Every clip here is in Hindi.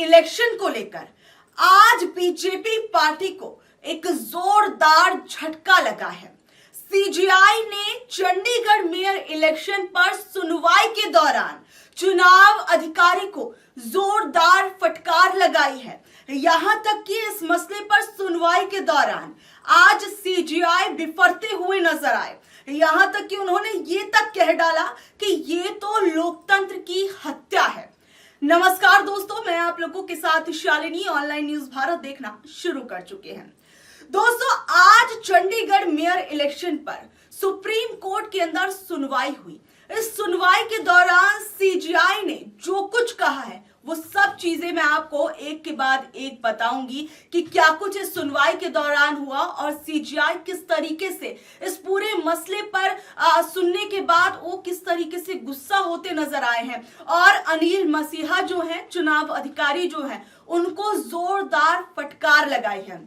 इलेक्शन को लेकर आज बीजेपी पार्टी को एक जोरदार झटका लगा है। सीजीआई ने चंडीगढ़ मेयर इलेक्शन पर सुनवाई के दौरान चुनाव अधिकारी को जोरदार फटकार लगाई है। यहां तक कि इस मसले पर सुनवाई के दौरान आज सीजीआई बिफरते हुए नजर आए। यहां तक कि उन्होंने ये तक कह डाला कि ये तो लोकतंत्र की हत्या है। नमस्कार दोस्तों, मैं आप लोगों के साथ शालिनी ऑनलाइन न्यूज भारत देखना शुरू कर चुके हैं। दोस्तों, आज चंडीगढ़ मेयर इलेक्शन पर सुप्रीम कोर्ट के अंदर सुनवाई हुई। इस सुनवाई के दौरान सीजीआई ने जो कुछ कहा है वो सब चीजें मैं आपको एक के बाद एक बताऊंगी कि क्या कुछ इस सुनवाई के दौरान हुआ और सीजीआई किस तरीके से इस पूरे मसले पर सुनने के बाद वो किस तरीके से गुस्सा होते नजर आए हैं और अनिल मसीहा जो है चुनाव अधिकारी जो है उनको जोरदार फटकार लगाई है।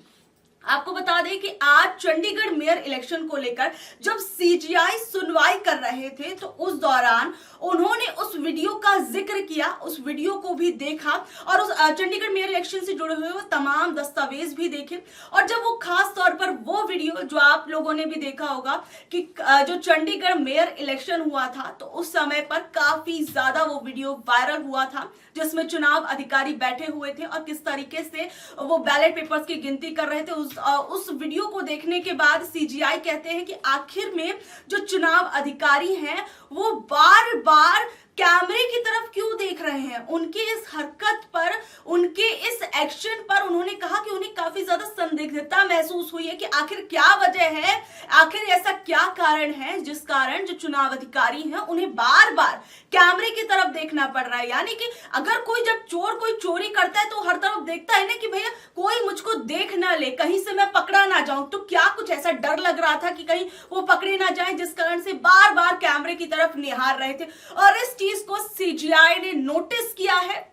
आपको बता दें कि आज चंडीगढ़ मेयर इलेक्शन को लेकर जब सीजीआई सुनवाई कर रहे थे तो उस दौरान उन्होंने उस वीडियो का जिक्र किया, उस वीडियो को भी देखा और उस चंडीगढ़ मेयर इलेक्शन से जुड़े हुए वो तमाम दस्तावेज भी देखे। और जब वो खास तौर पर वो वीडियो जो आप लोगों ने भी देखा होगा कि जो चंडीगढ़ मेयर इलेक्शन हुआ था तो उस समय पर काफी ज्यादा वो वीडियो वायरल हुआ था, जिसमें चुनाव अधिकारी बैठे हुए थे और किस तरीके से वो बैलेट पेपर्स की गिनती कर रहे थे। उस वीडियो को देखने के बाद सीजीआई कहते हैं कि आखिर में जो चुनाव अधिकारी हैं वो बार बार कैमरे की तरफ क्यों देख रहे हैं। उनकी इस हरकत पर, उनके इस एक्शन पर उन्होंने कहा कि उन्हें काफी ज्यादा संदिग्धता महसूस हुई है कि आखिर क्या वजह है, आखिर ऐसा क्या कारण है जिस कारण जो चुनाव अधिकारी हैं उन्हें बार बार कैमरे की तरफ देखना पड़ रहा है। यानी कि अगर जब चोर कोई चोरी करता है तो हर तरफ देखता है ना कि भैया कोई मुझको देख ना ले, कहीं से मैं पकड़ा ना जाऊं। तो क्या कुछ ऐसा डर लग रहा था कि कहीं वो पकड़े ना जाए, जिस कारण से बार बार कैमरे की तरफ निहार रहे थे। और इस चीज को सीजीआई ने नोटिस किया है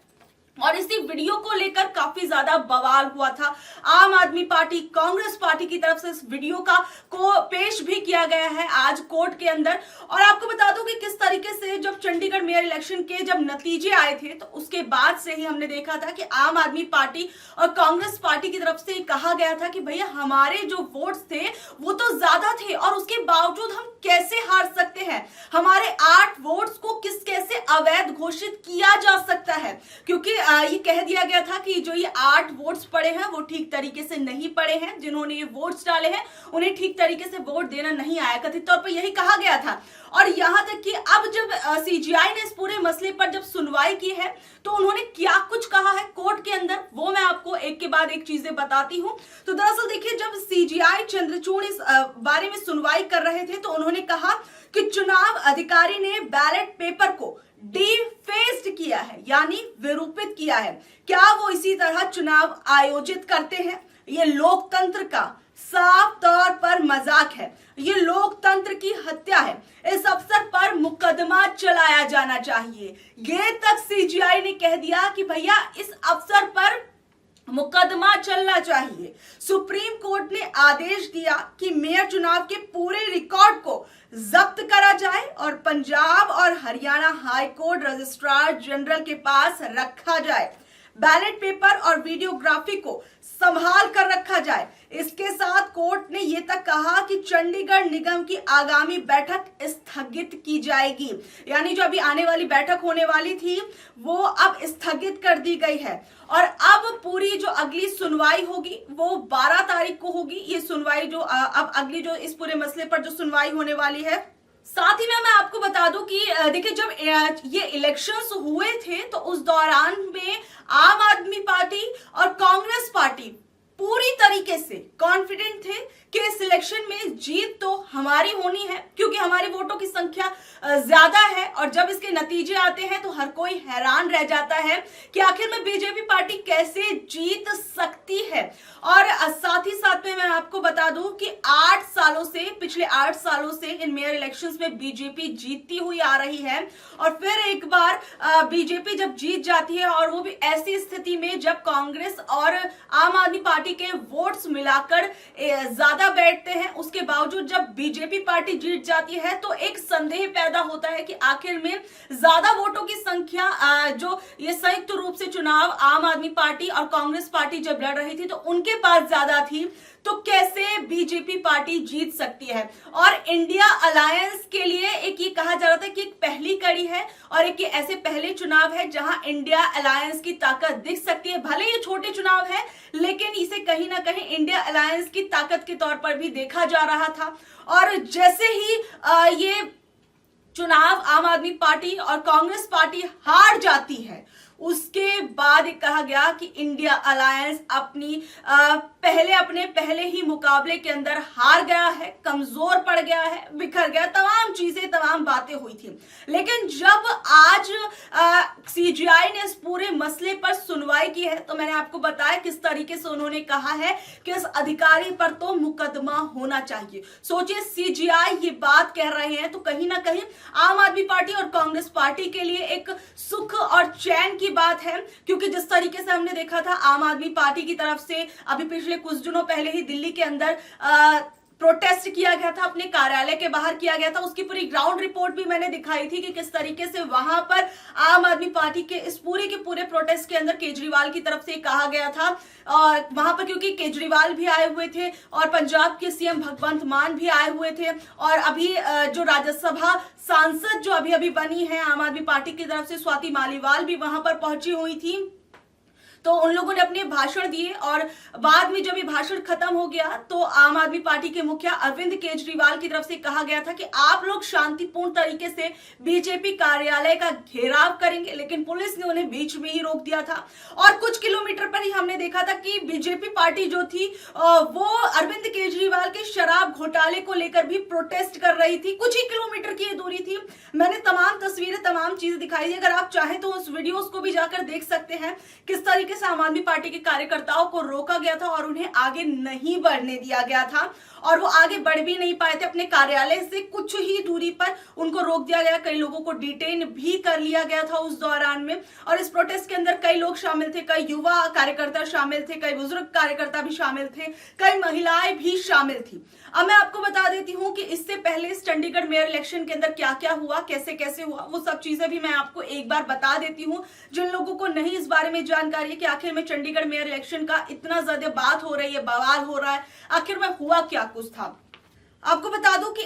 और इसी वीडियो को लेकर काफी ज्यादा बवाल हुआ था। आम आदमी पार्टी, कांग्रेस पार्टी की तरफ से इस वीडियो को पेश भी किया गया है आज कोर्ट के अंदर। और आपको बता दूं कि किस तरीके से जब चंडीगढ़ मेयर इलेक्शन के जब नतीजे आए थे तो उसके बाद से ही हमने देखा था कि आम आदमी पार्टी और कांग्रेस पार्टी की तरफ से कहा गया था कि भैया हमारे जो वोट्स थे वो तो ज्यादा थे और उसके बावजूद हम कैसे हार सकते हैं, हमारे 8 वोट्स को कैसे अवैध घोषित किया जा सकता है। क्योंकि ये कह दिया गया था कि जो ये 8 वोट्स पड़े हैं वो ठीक तरीके से नहीं पड़े हैं, जिन्होंने ये वोट्स डाले हैं उन्हें ठीक तरीके से वोट देना नहीं आया, कथित तौर पर यही कहा गया था। और यहां तक कि अब जब सीजीआई ने इस पूरे मसले पर जब सुनवाई की है तो उन्होंने क्या कुछ कहा है कोर्ट के अंदर वो मैं आपको एक के बाद एक चीजें बताती हूं। तो दरअसल देखिए, जब सीजीआई चंद्रचूड़ इस बारे में सुनवाई कर रहे थे तो उन्होंने कहा कि चुनाव अधिकारी ने बैलेट पेपर को डिफेस्ड किया है, यानी विरूपित किया है। क्या वो इसी तरह चुनाव आयोजित करते हैं? ये लोकतंत्र का साफ तौर पर मजाक है, ये लोकतंत्र की हत्या है। इस अवसर पर मुकदमा चलाया जाना चाहिए, ये तक सीजीआई ने कह दिया कि भैया इस अवसर पर मुकदमा चलना चाहिए। सुप्रीम कोर्ट ने आदेश दिया कि मेयर चुनाव के पूरे रिकॉर्ड को जब्त करा जाए और पंजाब और Haryana high court registrar general के पास रखा जाए। बैलेट पेपर और वीडियोग्राफी को संभाल कर रखा जाए। इसके साथ कोर्ट ने यह तक कहा कि चंडीगढ़ निगम की आगामी बैठक स्थगित की जाएगी, यानी जो अभी आने वाली बैठक होने वाली थी वो अब स्थगित कर दी गई है। और अब पूरी जो अगली सुनवाई होगी वो 12 तारीख को होगी। ये सुनवाई जो अब अगली जो इस पूरे मसले पर जो सुनवाई होने वाली है। साथ ही में मैं आपको बता दूं कि देखिए, जब ये इलेक्शंस हुए थे तो उस दौरान में आम आदमी पार्टी और कांग्रेस पार्टी पूरी तरीके से कॉन्फिडेंट थे कि इस इलेक्शन में जीत तो हमारी होनी है, क्योंकि हमारे वोटों की संख्या ज्यादा है। और जब इसके नतीजे आते हैं तो हर कोई हैरान रह जाता है कि आखिर में बीजेपी पार्टी कैसे जीत सकती है। और साथ ही साथ में मैं आपको बता दूं कि पिछले 8 सालों से इन मेयर इलेक्शंस में बीजेपी जीतती हुई आ रही है। और फिर एक बार बीजेपी जब जीत जाती है और वो भी ऐसी स्थिति में जब कांग्रेस और आम आदमी पार्टी पार्टी के वोट्स मिलाकर ज्यादा बैठते हैं, उसके बावजूद जब बीजेपी पार्टी जीत जाती है तो एक संदेह पैदा होता है कि आखिर में ज्यादा वोटों की संख्या जो ये संयुक्त रूप से चुनाव आम आदमी पार्टी और कांग्रेस पार्टी जब लड़ रही थी तो उनके पास ज्यादा थी, तो कैसे बीजेपी पार्टी जीत सकती है। और इंडिया अलायंस के लिए एक ये कहा जा रहा था कि एक पहली कड़ी है और एक ये ऐसे पहले चुनाव है जहां इंडिया अलायंस की ताकत दिख सकती है। भले ये छोटे चुनाव है लेकिन इसे कहीं ना कहीं इंडिया अलायंस की ताकत के तौर पर भी देखा जा रहा था। और जैसे ही ये चुनाव आम आदमी पार्टी और कांग्रेस पार्टी हार जाती है, उसके बाद कहा गया कि इंडिया अलायंस अपनी अपने पहले ही मुकाबले के अंदर हार गया है, कमजोर पड़ गया है, बिखर गया, तमाम चीजें तमाम बातें हुई थी। लेकिन जब आज सीजीआई ने इस पूरे मसले पर सुनवाई की है तो मैंने आपको बताया किस तरीके से उन्होंने कहा है कि इस अधिकारी पर तो मुकदमा होना चाहिए। सोचिए, सीजीआई ये बात कह रहे हैं तो कहीं ना कहीं आम आदमी पार्टी और कांग्रेस पार्टी के लिए एक सुख और चैन की बात है, क्योंकि जिस तरीके से हमने देखा था आम आदमी पार्टी की तरफ से अभी पिछले कुछ दिनों पहले ही दिल्ली के अंदर प्रोटेस्ट किया गया था, अपने कार्यालय के बाहर किया गया था, उसकी पूरी ग्राउंड रिपोर्ट भी मैंने दिखाई थी कि किस तरीके से वहां पर आम आदमी पार्टी के इस पूरे के पूरे प्रोटेस्ट के अंदर केजरीवाल की तरफ से कहा गया था। और वहां पर क्योंकि केजरीवाल भी आए हुए थे और पंजाब के सीएम भगवंत मान भी आए हुए थे और अभी जो राज्यसभा सांसद जो अभी अभी बनी है आम आदमी पार्टी की तरफ से स्वाति मालीवाल भी वहां पर पहुंची हुई थी। तो उन लोगों ने अपने भाषण दिए और बाद में जब ये भाषण खत्म हो गया तो आम आदमी पार्टी के मुखिया अरविंद केजरीवाल की तरफ से कहा गया था कि आप लोग शांतिपूर्ण तरीके से बीजेपी कार्यालय का घेराव करेंगे, लेकिन पुलिस ने उन्हें बीच में ही रोक दिया था। और कुछ किलोमीटर पर ही हमने देखा था कि बीजेपी पार्टी जो थी वो अरविंद केजरीवाल के शराब घोटाले को लेकर भी प्रोटेस्ट कर रही थी। कुछ ही किलोमीटर की दूरी थी। मैंने तमाम तस्वीरें तमाम चीजें दिखाई दी, अगर आप चाहें तो उस वीडियोस को भी जाकर देख सकते हैं किस तरीके से आम आदमी पार्टी के कार्यकर्ताओं को रोका गया था और उन्हें आगे नहीं बढ़ने दिया गया था और वो आगे बढ़ भी नहीं पाए थे। अपने कार्यालय से कुछ ही दूरी पर उनको रोक दिया गया, कई लोगों को डिटेन भी कर लिया गया था उस दौरान में। और इस प्रोटेस्ट के अंदर कई लोग शामिल थे, कई युवा कार्यकर्ता शामिल थे, कई बुजुर्ग कार्यकर्ता भी शामिल थे, कई महिलाएं भी शामिल थी। अब मैं आपको बता देती हूँ कि इससे पहले इस चंडीगढ़ मेयर इलेक्शन के अंदर क्या क्या हुआ, कैसे कैसे हुआ, वो सब चीजें भी मैं आपको एक बार बता देती हूँ जिन लोगों को नहीं इस बारे में जानकारी है कि आखिर में चंडीगढ़ मेयर इलेक्शन का इतना ज्यादा बात हो रही है, बवाल हो रहा है, आखिर में हुआ क्या कुछ था। आपको बता दूं कि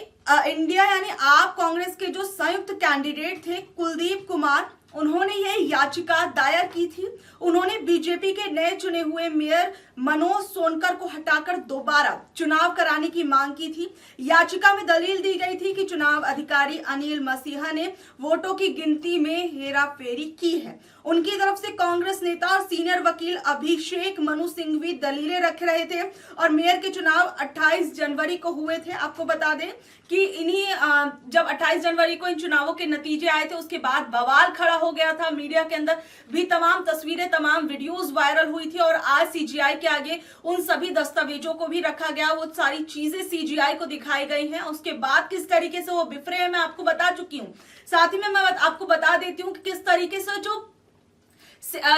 इंडिया यानी आप कांग्रेस के जो संयुक्त कैंडिडेट थे कुलदीप कुमार, उन्होंने यह याचिका दायर की थी। उन्होंने बीजेपी के नए चुने हुए मेयर मनोज सोनकर को हटाकर दोबारा चुनाव कराने की मांग की थी। याचिका में दलील दी गई थी कि चुनाव अधिकारी अनिल मसीहा ने वोटों की गिनती में हेराफेरी की है। उनकी तरफ से कांग्रेस नेता और सीनियर वकील अभिषेक मनु सिंघवी दलीलें रख रहे थे और मेयर के चुनाव 28 जनवरी को हुए थे। आपको बता दें कि इन्हीं जब 28 जनवरी को इन चुनावों के नतीजे आए थे उसके बाद बवाल खड़ा हो गया था। मीडिया के अंदर भी तमाम तस्वीरें तमाम वीडियोस वायरल हुई थी और आज सीजीआई के आगे उन सभी दस्तावेजों को भी रखा गया, वो सारी चीजें सीजीआई को दिखाई गई हैं। उसके बाद किस तरीके से वो बिफरे हैं मैं आपको बता चुकी हूँ। साथ ही में मैं आपको बता देती हूँ कि किस तरीके से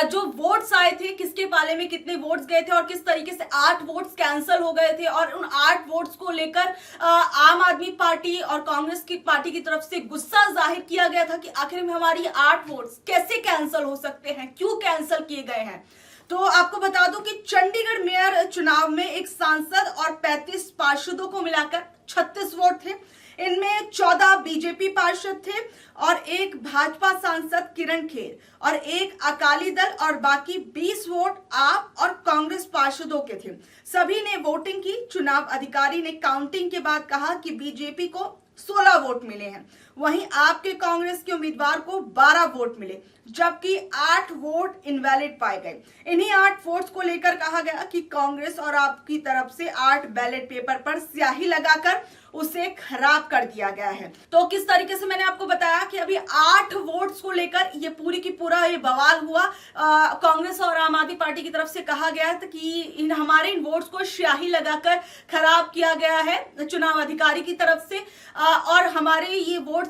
जो वोट्स आए थे, किसके पाले में कितने वोट्स गए थे और किस तरीके से 8 वोट्स कैंसिल हो गए थे और उन 8 वोट्स को लेकर आम आदमी पार्टी और कांग्रेस की पार्टी की तरफ से गुस्सा जाहिर किया गया था कि आखिर में हमारी 8 वोट्स कैसे कैंसिल हो सकते हैं, क्यों कैंसिल किए गए हैं। तो आपको बता दूं कि चंडीगढ़ मेयर चुनाव में एक सांसद और 35 पार्षदों को मिलाकर 36 वोट थे। इनमें 14 बीजेपी पार्षद थे और एक भाजपा सांसद किरण खेर और एक अकाली दल और बाकी 20 वोट आप और कांग्रेस पार्षदों के थे। सभी ने वोटिंग की। चुनाव अधिकारी ने काउंटिंग के बाद कहा कि बीजेपी को 16 वोट मिले हैं, वहीं आपके कांग्रेस के उम्मीदवार को 12 वोट मिले, जबकि 8 वोट इनवैलिड पाए गए। इन्हीं 8 वोट्स को लेकर कहा गया कि कांग्रेस और आपकी तरफ से 8 बैलेट पेपर पर स्याही लगाकर उसे खराब कर दिया गया है। तो किस तरीके से मैंने आपको बताया कि अभी 8 वोट्स को लेकर ये पूरी की पूरा ये बवाल हुआ। कांग्रेस और आम आदमी पार्टी की तरफ से कहा गया था कि हमारे इन वोट्स को स्याही लगाकर खराब किया गया है चुनाव अधिकारी की तरफ से और हमारे ये वोट्स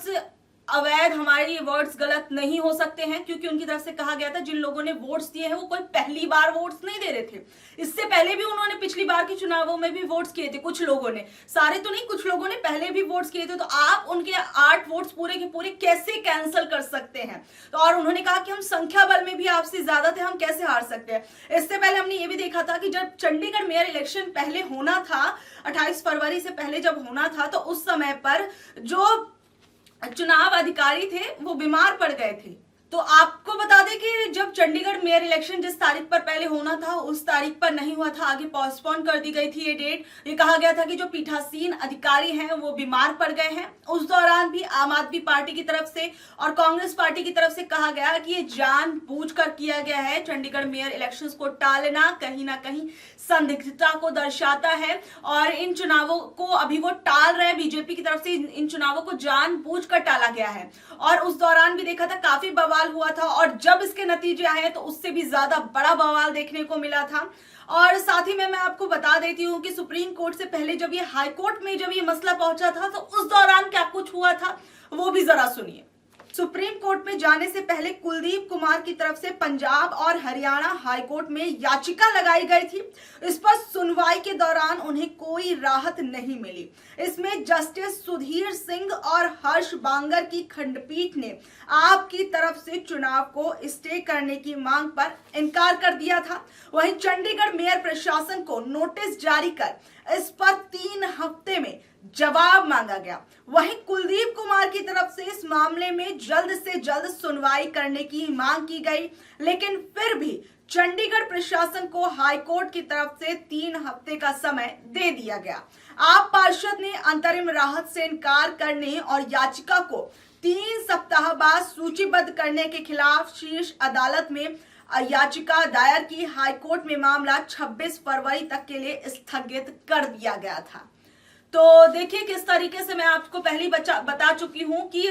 अवैध, हमारे ये वर्ड्स गलत नहीं हो सकते हैं, क्योंकि उनकी तरफ से कहा गया था जिन लोगों ने वोट्स दिए हैं वो कोई पहली बार वोट्स नहीं दे रहे थे, इससे पहले भी उन्होंने पिछली बार के चुनावों में भी वोट्स किए थे। कुछ लोगों ने, सारे तो नहीं, कुछ लोगों ने पहले भी वोट्स किए थे, तो आप उनके 8 वोट्स पूरे के पूरे कैसे कैंसिल कर सकते हैं? तो और उन्होंने कहा कि हम संख्या बल में भी आपसे ज्यादा थे, हम कैसे हार सकते हैं। इससे पहले हमने ये भी देखा था कि जब चंडीगढ़ मेयर इलेक्शन पहले होना था, 28 फरवरी से पहले जब होना था, तो उस समय पर जो चुनाव अधिकारी थे वो बीमार पड़ गए थे। तो आपको बता दें कि जब चंडीगढ़ मेयर इलेक्शन जिस तारीख पर पहले होना था उस तारीख पर नहीं हुआ था, आगे पोस्टपोन कर दी गई थी ये डेट। ये कहा गया था कि जो पीठासीन अधिकारी हैं वो बीमार पड़ गए हैं। उस दौरान भी आम आदमी पार्टी की तरफ से और कांग्रेस पार्टी की तरफ से कहा गया कि ये जानबूझकर किया गया है। चंडीगढ़ मेयर इलेक्शंस को टालना कहीं ना कहीं संदिग्धता को दर्शाता है और इन चुनावों को अभी वो टाल रहे हैं। बीजेपी की तरफ से इन चुनावों को जानबूझकर टाला गया है और उस दौरान भी देखा था काफी बवाल हुआ था और जब इसके नतीजे आए तो उससे भी ज्यादा बड़ा बवाल देखने को मिला था। और साथ ही में मैं आपको बता देती हूँ कि सुप्रीम कोर्ट से पहले जब ये हाई कोर्ट में जब ये मसला पहुंचा था तो उस दौरान क्या कुछ हुआ था वो भी जरा सुनिए। सुप्रीम कोर्ट में जाने से पहले कुलदीप कुमार की तरफ से पंजाब और हरियाणा हाईकोर्ट में याचिका लगाई गई थी। इस पर सुनवाई के दौरान उन्हें कोई राहत नहीं मिली। इसमें जस्टिस सुधीर सिंह और हर्ष बांगर की खंडपीठ ने आपकी तरफ से चुनाव को स्टे करने की मांग पर इनकार कर दिया था। वहीं चंडीगढ़ मेयर प्रशासन को नोटिस जारी कर इस पर 3 हफ्ते में जवाब मांगा गया। वहीं कुलदीप कुमार की तरफ से इस मामले में जल्द से जल्द सुनवाई करने की मांग की गई, लेकिन फिर भी चंडीगढ़ प्रशासन को हाईकोर्ट की तरफ से 3 हफ्ते का समय दे दिया गया। आप पार्षद ने अंतरिम राहत से इनकार करने और याचिका को 3 सप्ताह बाद सूचीबद्ध करने के खिलाफ शीर्ष अदालत में याचिका दायर की। हाईकोर्ट में मामला 26 फरवरी तक के लिए स्थगित कर दिया गया था। तो देखिए किस तरीके से मैं आपको पहले ही बता चुकी हूं कि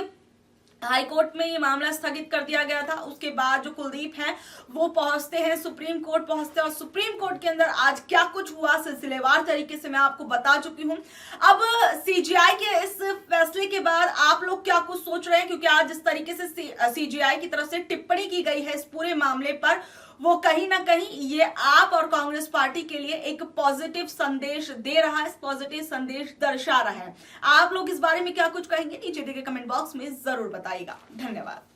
हाई कोर्ट में ये मामला स्थगित कर दिया गया था। उसके बाद जो कुलदीप हैं वो पहुंचते हैं सुप्रीम कोर्ट पहुंचते हैं और सुप्रीम कोर्ट के अंदर आज क्या कुछ हुआ सिलसिलेवार तरीके से मैं आपको बता चुकी हूं। अब सीजीआई के इस फैसले के बाद आप लोग क्या कुछ सोच रहे हैं, क्योंकि आज जिस तरीके से सीजीआई की तरफ से टिप्पणी की गई है इस पूरे मामले पर, वो कहीं ना कहीं ये आप और कांग्रेस पार्टी के लिए एक पॉजिटिव संदेश दे रहा है, पॉजिटिव संदेश दर्शा रहा है। आप लोग इस बारे में क्या कुछ कहेंगे नीचे दिए गए कमेंट बॉक्स में जरूर बताइएगा। धन्यवाद।